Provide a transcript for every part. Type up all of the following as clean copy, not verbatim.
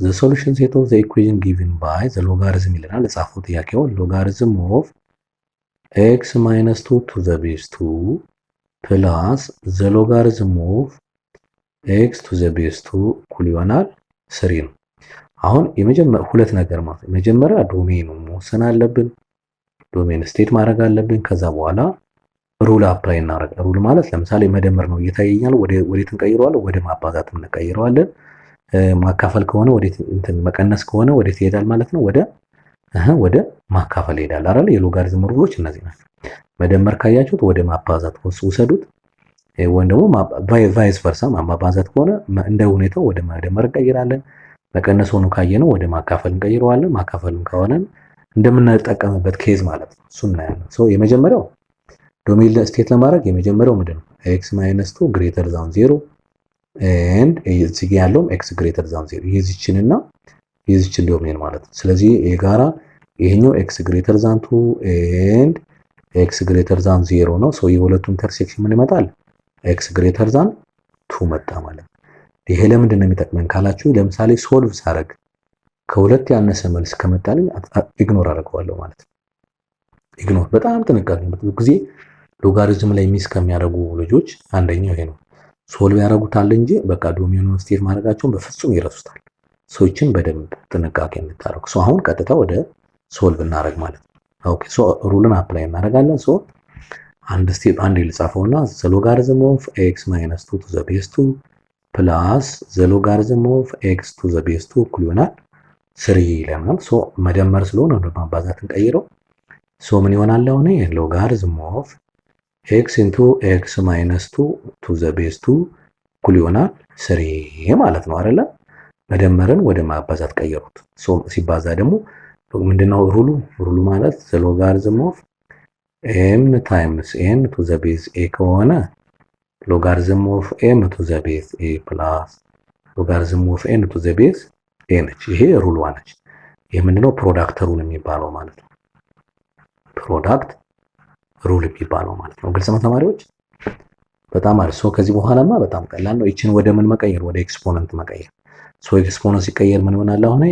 the solution set of the equation given by the logarithm ይለናል። ለጻፈው ጥያቄው logarithm of x minus 2 to the base 2 plus the logarithm of x to the base 2 እኩል ይሆናል 3 ነው። አሁን የመጀመሪያ ሁለት ነገር ማለት መጀመሪያ ዶሜኑ መወሰን አለብን። ዶሜን ስቴት ማድረግ አለብን። ከዛ በኋላ ሩል አፕላይ እናደርግ። ሩል ማለት ለምሳሌ መደመር ነው እየታየኛል፣ ወዴት እንቀይረዋለን? ወደ ማባዛት እንቀይረዋለን። ማካፈል ከሆነ ወዴት እንትን መቀነስ ከሆነ ወዴት ይሄዳል ማለት ነው? ወደ ማካፈል ይሄዳል አይደል? የሎጋሪዝም ሩሎች እነዚህ ናቸው። መደመር ካያችሁት ወደ ማባዛት ውሰዱት፣ ወይም ደግሞ ቫይስ ቨርሳ ማባዛት ከሆነ እንደ ሁኔታው ወደ መደመር እንቀይራለን። መቀነስ ሆኖ ካየነው ወደ ማካፈል እንቀይረዋለን። ማካፈልም ከሆነ እንደምንጠቀምበት ኬዝ ማለት ነው። እሱን እናያለን። የመጀመሪያው ዶሜን ስቴት ለማድረግ የመጀመሪያው ምንድነው? x - 2 greater than 0 and እዚህ ጋር ያለውም x greater than 0 የዚህችንና የዚህችን ዶሜን ማለት ነው። ስለዚህ የጋራ ይሄኛው x greater than 2 and x greater than 0 ነው። የሁለቱም ኢንተርሴክሽን ምን ይመጣል? x greater than 2 መጣ ማለት ነው። ይሄ ለምንድን ነው የሚጠቅመን ካላችሁ፣ ለምሳሌ ሶልቭ ሳደርግ ከሁለት ያነሰ መልስ ከመጣልኝ ኢግኖር አደርገዋለሁ ማለት ነው። ኢግኖር በጣም ጥንቃቄ ብዙ ጊዜ ሎጋሪዝም ላይ ሚስ ከሚያደርጉ ልጆች አንደኛው ይሄ ነው። ሶልቭ ያደርጉታል እንጂ በቃ ዶሜኑን ስቴት ማድረጋቸውን በፍጹም ይረሱታል። ሰዎችን በደንብ ጥንቃቄ እንድታረጉ። አሁን ቀጥታ ወደ ሶልቭ እናደርግ ማለት ነው። ኦኬ ሩልን አፕላይ እናደርጋለን። አንድ ስቴፕ አንድ ልጻፈውና ዘ ሎጋሪዝም ኦፍ x - 2 to the base 2 ፕላስ ዘ ሎጋሪዝም ኦፍ x to the base 2 እኩል ይሆናል 3 ይለናል። መደመር ስለሆነ ወደ ማባዛት እንቀይረው። ምን ይሆናል? አሁን ሎጋሪዝም ኦፍ x into x minus 2 to the base 2 እኩል ይሆናል 3 ማለት ነው አይደለ? መደመርን ወደ ማባዛት ቀየሩት። ሲባዛ ደግሞ ምንድነው ሩሉ ማለት the logarithm of m times n to the base a ከሆነ logarithm of m to the base a plus logarithm of n to the base a ነች። ይሄ ሩል ነች። ይሄ ምንድነው? ፕሮዳክት ሩል የሚባለው ማለት ነው። ፕሮዳክት ሩል የሚባለው ማለት ነው። ግልጽ ነው ተማሪዎች? በጣም አሪፍ። ከዚህ በኋላማ በጣም ቀላል ነው። ይችን ወደ ምን መቀየር? ወደ ኤክስፖነንት መቀየር። ኤክስፖነንት ሲቀየር ምን ይሆናል? አሁን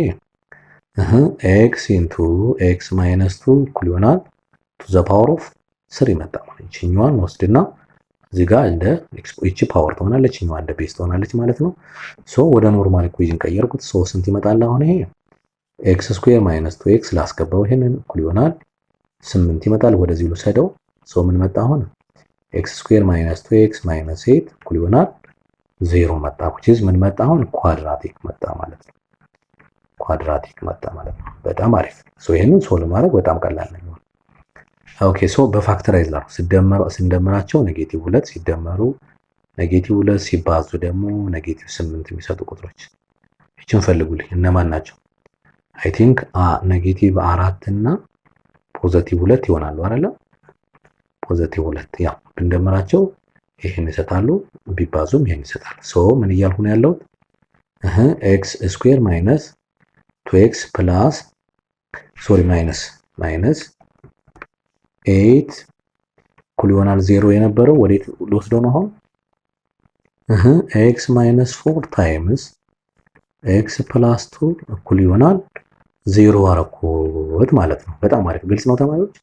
x into x minus 2 እኩል ይሆናል to the power of 3 መጣ ማለት ነው። ይችኛዋን ወስድና እዚህ ጋር እንደ ይቺ ፓወር ትሆናለች፣ ይችኛዋ እንደ ቤዝ ትሆናለች ማለት ነው። ወደ ኖርማል ኢኩዌሽን ቀየርኩት። ስንት ይመጣል? አሁን ይሄ x ስኩዌር ማይነስ 2x ላስገባው ይሄንን እኩል ይሆናል 8 ይመጣል። ወደዚህ ልውሰደው። ምን መጣ? አሁን x ስኩዌር ማይነስ 2x ማይነስ 8 እኩል ይሆናል 0 መጣ። ምን መጣ? አሁን ኳድራቲክ መጣ ማለት ነው። ኳድራቲክ መጣ ማለት ነው። በጣም አሪፍ። ይሄንን ሶልቭ ማድረግ በጣም ቀላል ነው። ኦኬ በፋክተራይዝ ላይ ስንደምራቸው -2 ሲደመሩ -2 ሲባዙ ደግሞ -8 የሚሰጡ ቁጥሮች እቺን ፈልጉልኝ። እነማን ናቸው? አይ ቲንክ -4 እና +2 ይሆናሉ አይደለ? +2 ያው ብንደምራቸው ይሄን ይሰጣሉ፣ ቢባዙም ይሄን ይሰጣሉ። ምን እያልኩ ነው ያለው? x ስኩዌር ማይነስ 2x ፕላስ ማይነስ 8 እኩል ይሆናል 0 የነበረው ወዴት ልወስደው ነው አሁን? x ማይነስ 4 ታይምስ x ፕላስ 2 እኩል ይሆናል 0 አረኩት ማለት ነው። በጣም አሪፍ። ግልጽ ነው ተማሪዎች?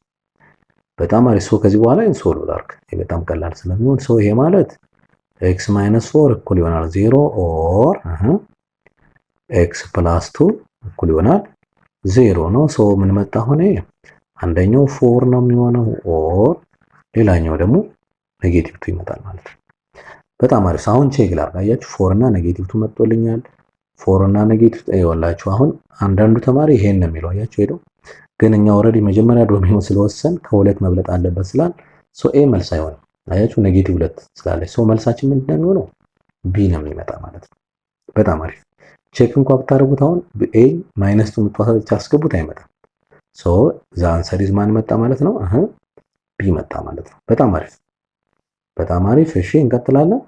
በጣም አሪፍ። ከዚህ በኋላ ሶልቭ ላድርግ። በጣም ቀላል ስለሚሆን ይሄ ማለት x ማይነስ 4 እኩል ይሆናል 0 ኦር x ፕላስ 2 እኩል ይሆናል 0 ነው። ምን መጣ? ሆነ አንደኛው 4 ነው የሚሆነው ኦር ሌላኛው ደግሞ -2 ይመጣል ማለት ነው። በጣም አሪፍ። አሁን ቼክ ላድርግ። አያችሁ 4 እና -2 መጥቶልኛል። 4 እና -2 ይወላችሁ። አሁን አንዳንዱ ተማሪ ይሄን ነው የሚለው አያችሁ ሄዶ፣ ግን እኛ ኦልሬዲ መጀመሪያ ዶሜኑ ስለወሰን ከሁለት መብለጥ አለበት ስላል ኤ መልስ አይሆንም። አያችሁ -2 ስላለች መልሳችን ምንድን ነው የሚሆነው? ቢ ነው የሚመጣ ማለት ነው። በጣም አሪፍ። ቼክ እንኳን ብታደርጉት አሁን ኤ -2 የምትዋሰች አስገቡት አይመጣም። ዘ አንሰር ኢዝ ማን መጣ ማለት ነው? ቢ መጣ ማለት ነው። በጣም አሪፍ፣ በጣም አሪፍ። እሺ እንቀጥላለን።